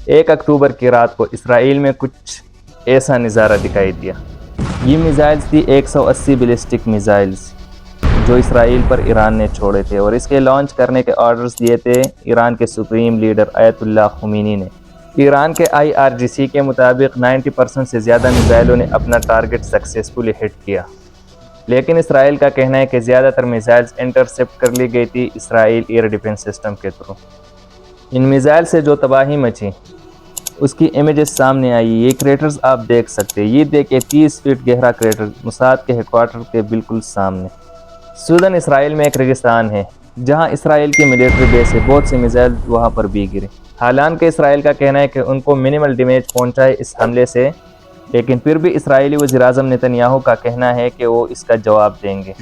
1 اکتوبر کی رات کو اسرائیل میں کچھ ایسا نظارہ دکھائی دیا۔ یہ میزائلز تھی 180 بیلسٹک میزائلز جو اسرائیل پر ایران نے چھوڑے تھے، اور اس کے لانچ کرنے کے آرڈرز دیے تھے ایران کے سپریم لیڈر آیت اللہ خمینی نے۔ ایران کے IRGC کے مطابق 90% سے زیادہ میزائلوں نے اپنا ٹارگٹ سکسیسفلی ہٹ کیا، لیکن اسرائیل کا کہنا ہے کہ زیادہ تر میزائلز انٹرسپٹ کر لی گئی تھی اسرائیل ایئر ڈیفنس سسٹم کے تھرو۔ ان میزائل سے جو تباہی مچی اس کی امیجز سامنے آئی۔ یہ کریٹرز آپ دیکھ سکتے ہیں، یہ دیکھیں 30 فٹ گہرا کریٹر موساد کے ہیڈ کوارٹر کے بالکل سامنے۔ سودن اسرائیل میں ایک ریگستان ہے جہاں اسرائیل کی ملٹری بیس ہے، بہت سے میزائل وہاں پر بھی گرے۔ حالانکہ اسرائیل کا کہنا ہے کہ ان کو منیمل ڈیمیج پہنچا ہے اس حملے سے، لیکن پھر بھی اسرائیلی وزیر اعظم نتن یاہو کا کہنا ہے کہ وہ اس کا جواب دیں گے۔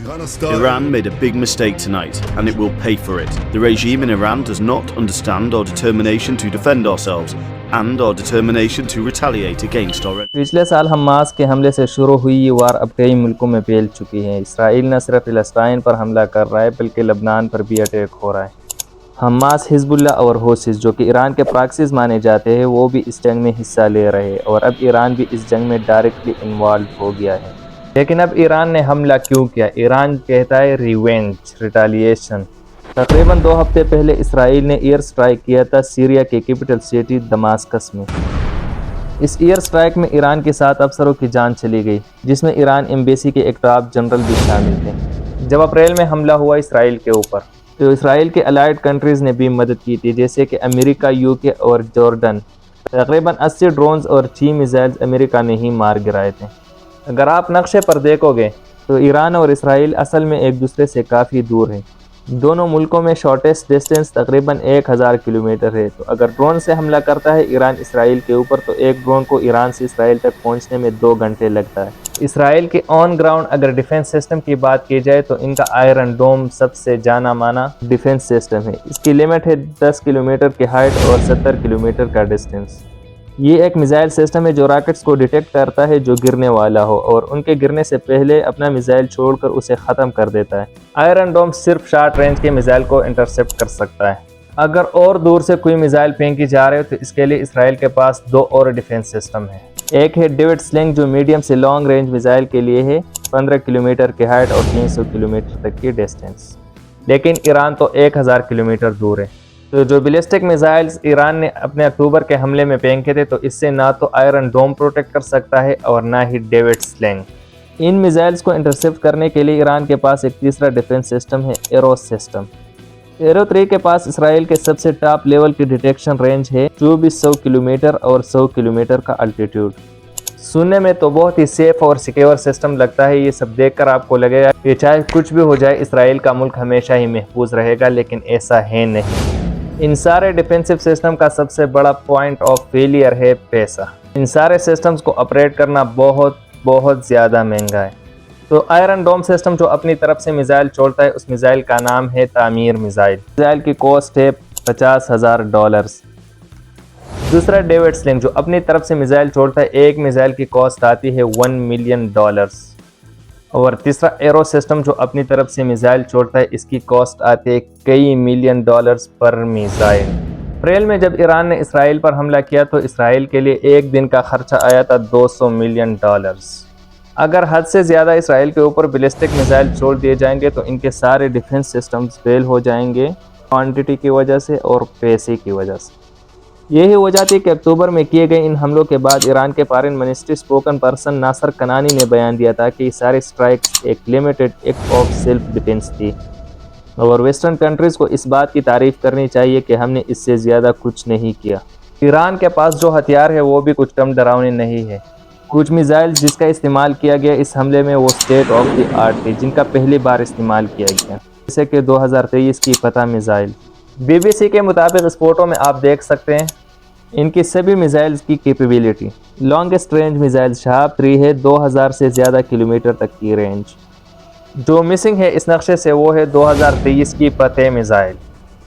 Iran made a big mistake tonight, and it will pay for it. The regime in Iran does not understand our determination to defend ourselves and our determination to retaliate against our enemies. پچھلے سال Hamas کے حملے سے شروع ہوئی یہ وار اب کئی ملکوں میں پھیل چکی ہے۔ اسرائیل نہ صرف فلسطین پر حملہ کر رہا ہے بلکہ لبنان پر بھی اٹیک ہو رہا ہے۔ حماس، حزب اللہ اور حوثیز جو کہ ایران کے پراکسیز مانے جاتے ہیں، وہ بھی اس جنگ میں حصہ لے رہے ہیں، اور اب ایران بھی اس جنگ میں ڈائریکٹلی انوالو ہو گیا ہے۔ لیکن اب ایران نے حملہ کیوں کیا؟ ایران کہتا ہے ریونج، ریٹالیشن۔ تقریباً 2 ہفتے پہلے اسرائیل نے ایئر سٹرائک کیا تھا سیریا کے کیپٹل سٹی دماسکس میں۔ اس ایئر سٹرائک میں ایران کے 7 افسروں کی جان چلی گئی، جس میں ایران ایمبیسی کے ایک ٹاپ جنرل بھی شامل تھے۔ جب اپریل میں حملہ ہوا اسرائیل کے اوپر، تو اسرائیل کے الائیڈ کنٹریز نے بھی مدد کی تھی، جیسے کہ امریکہ، UK اور جارڈن۔ تقریباً 80 ڈرونز اور 6 میزائلز امریکہ نے ہی مار گرائے تھے۔ اگر آپ نقشے پر دیکھو گے تو ایران اور اسرائیل اصل میں ایک دوسرے سے کافی دور ہیں۔ دونوں ملکوں میں شارٹیسٹ ڈسٹینس تقریباً 1000 کلومیٹر ہے۔ تو اگر ڈرون سے حملہ کرتا ہے ایران اسرائیل کے اوپر، تو ایک ڈرون کو ایران سے اسرائیل تک پہنچنے میں 2 گھنٹے لگتا ہے۔ اسرائیل کے آن گراؤنڈ اگر ڈیفنس سسٹم کی بات کی جائے تو ان کا آئرن ڈوم سب سے جانا مانا ڈیفنس سسٹم ہے۔ اس کی لمٹ ہے 10 کلومیٹر کی ہائٹ اور 70 کلومیٹر کا ڈسٹینس۔ یہ ایک میزائل سسٹم ہے جو راکٹس کو ڈیٹیکٹ کرتا ہے جو گرنے والا ہو، اور ان کے گرنے سے پہلے اپنا میزائل چھوڑ کر اسے ختم کر دیتا ہے۔ آئرن ڈوم صرف شارٹ رینج کے میزائل کو انٹرسپٹ کر سکتا ہے۔ اگر اور دور سے کوئی میزائل پھینکی جا رہے ہو تو اس کے لیے اسرائیل کے پاس 2 اور ڈیفنس سسٹم ہیں۔ ایک ہے ڈیوڈ سلنگ جو میڈیم سے لانگ رینج میزائل کے لیے ہے، 15 کلومیٹر کی ہائٹ اور 300 کلومیٹر تک کی ڈسٹینس، لیکن ایران تو 1000 کلومیٹر دور ہے۔ تو جو بیلسٹک میزائلز ایران نے اپنے اکتوبر کے حملے میں پھینکے تھے، تو اس سے نہ تو آئرن ڈوم پروٹیکٹ کر سکتا ہے اور نہ ہی ڈیوڈ سلنگ۔ ان میزائلز کو انٹرسپٹ کرنے کے لیے ایران کے پاس ایک تیسرا ڈیفنس سسٹم ہے، ایرو سسٹم۔ ایرو 3 کے پاس اسرائیل کے سب سے ٹاپ لیول کی ڈیٹیکشن رینج ہے 2400 کلومیٹر اور 100 کلومیٹر کا الٹیٹیوڈ۔ سننے میں تو بہت ہی سیف اور سیکیور سسٹم لگتا ہے۔ یہ سب دیکھ کر آپ کو لگے گا کہ چاہے کچھ بھی ہو جائے اسرائیل کا ملک ہمیشہ ہی محفوظ رہے گا، لیکن ایسا ہے نہیں۔ ان سارے ڈیفنسو سسٹم کا سب سے بڑا پوائنٹ آف فیلئر ہے پیسہ۔ ان سارے سسٹمز کو آپریٹ کرنا بہت زیادہ مہنگا ہے۔ تو آئرن ڈوم سسٹم جو اپنی طرف سے میزائل چھوڑتا ہے، اس میزائل کا نام ہے تعمیر میزائل۔ میزائل کی کاسٹ ہے $50,000۔ دوسرا ڈیوڈ سلنگ جو اپنی طرف سے میزائل چھوڑتا ہے، ایک میزائل کی کاسٹ آتی ہے $1 ملین۔ اور تیسرا ایرو سسٹم جو اپنی طرف سے میزائل چھوڑتا ہے، اس کی کاسٹ آتی ہے کئی $ملین پر میزائل۔ اپریل میں جب ایران نے اسرائیل پر حملہ کیا تو اسرائیل کے لیے ایک دن کا خرچہ آیا تھا $200 ملین۔ اگر حد سے زیادہ اسرائیل کے اوپر بیلسٹک میزائل چھوڑ دیے جائیں گے تو ان کے سارے ڈیفنس سسٹمز فیل ہو جائیں گے، کوانٹٹی کی وجہ سے اور پیسے کی وجہ سے۔ یہی وجہ تھی کہ اکتوبر میں کیے گئے ان حملوں کے بعد ایران کے فارن منسٹری اسپوکن پرسن ناصر کنانی نے بیان دیا تھا کہ یہ سارے سٹرائکس ایک limited act of self defence تھی، اور ویسٹرن کنٹریز کو اس بات کی تعریف کرنی چاہیے کہ ہم نے اس سے زیادہ کچھ نہیں کیا۔ ایران کے پاس جو ہتھیار ہے وہ بھی کچھ کم ڈراؤنے نہیں ہے۔ کچھ میزائل جس کا استعمال کیا گیا اس حملے میں وہ اسٹیٹ آف دی آرٹ تھی، جن کا پہلی بار استعمال کیا گیا، جیسے کہ 2023 کی فتح میزائل۔ BBC کے مطابق اس فوٹو میں آپ دیکھ سکتے ہیں ان کی سبھی میزائلز کی کیپیبلٹی۔ لانگسٹ رینج میزائل شہاب 3 ہے، 2000 سے زیادہ کلومیٹر تک کی رینج۔ جو مسنگ ہے اس نقشے سے وہ ہے 2023 کی فتح میزائل۔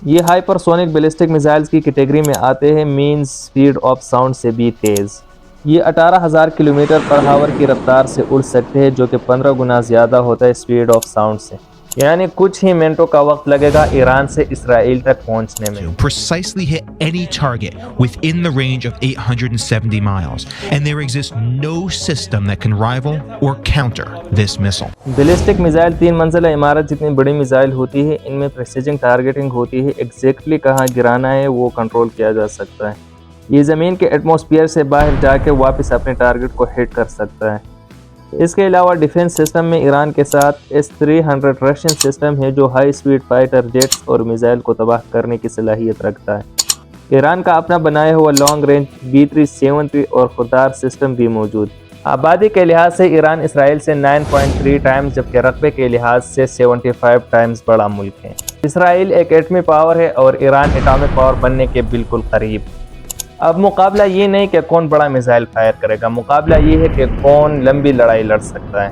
یہ ہائپر سونک بیلسٹک میزائلز کی کیٹیگری میں آتے ہیں، مین سپیڈ آف ساؤنڈ سے بھی تیز۔ یہ 18,000 کلومیٹر پر ہاور کی رفتار سے اڑ سکتے ہیں، جو کہ 15 گنا زیادہ ہوتا ہے سپیڈ آف ساؤنڈ سے۔ یعنی کچھ ہی منٹوں کا وقت لگے گا ایران سے اسرائیل تک پہنچنے میں. precisely hit any target within the range of 870 miles, and there exists no system that can rival or counter this missile. Ballistic missile 3 منزلہ عمارت جتنی بڑی میزائل ہوتی ہے، ان میں پریسیجن ٹارگیٹنگ ہوتی ہے، ایگزیکٹلی کہاں گرانا ہے وہ کنٹرول کیا جا سکتا ہے. یہ زمین کے ایٹماسفیئر سے باہر جا کے واپس اپنے ٹارگٹ کو ہٹ کر سکتا ہے. اس کے علاوہ ڈیفنس سسٹم میں ایران کے ساتھ S-300 رشین سسٹم ہے جو ہائی سپیڈ فائٹر جیٹس اور میزائل کو تباہ کرنے کی صلاحیت رکھتا ہے. ایران کا اپنا بنایا ہوا لانگ رینج B-373 اور خوددار سسٹم بھی موجود. آبادی کے لحاظ سے ایران اسرائیل سے 9.3 ٹائمز جبکہ رقبے کے لحاظ سے 75 ٹائمز بڑا ملک ہے. اسرائیل ایک ایٹمی پاور ہے اور ایران ایٹامک پاور بننے کے بالکل قریب. اب مقابلہ یہ نہیں کہ کون بڑا میزائل فائر کرے گا، مقابلہ یہ ہے کہ کون لمبی لڑائی لڑ سکتا ہے.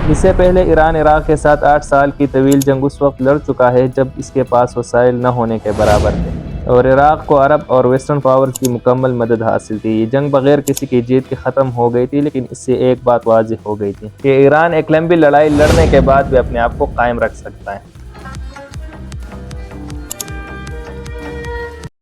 اس سے پہلے ایران عراق کے ساتھ 8 سال کی طویل جنگ اس وقت لڑ چکا ہے جب اس کے پاس وسائل نہ ہونے کے برابر تھے اور عراق کو عرب اور ویسٹرن پاورز کی مکمل مدد حاصل تھی. یہ جنگ بغیر کسی کی جیت کے ختم ہو گئی تھی، لیکن اس سے ایک بات واضح ہو گئی تھی کہ ایران ایک لمبی لڑائی لڑنے کے بعد بھی اپنے آپ کو قائم رکھ سکتا ہے.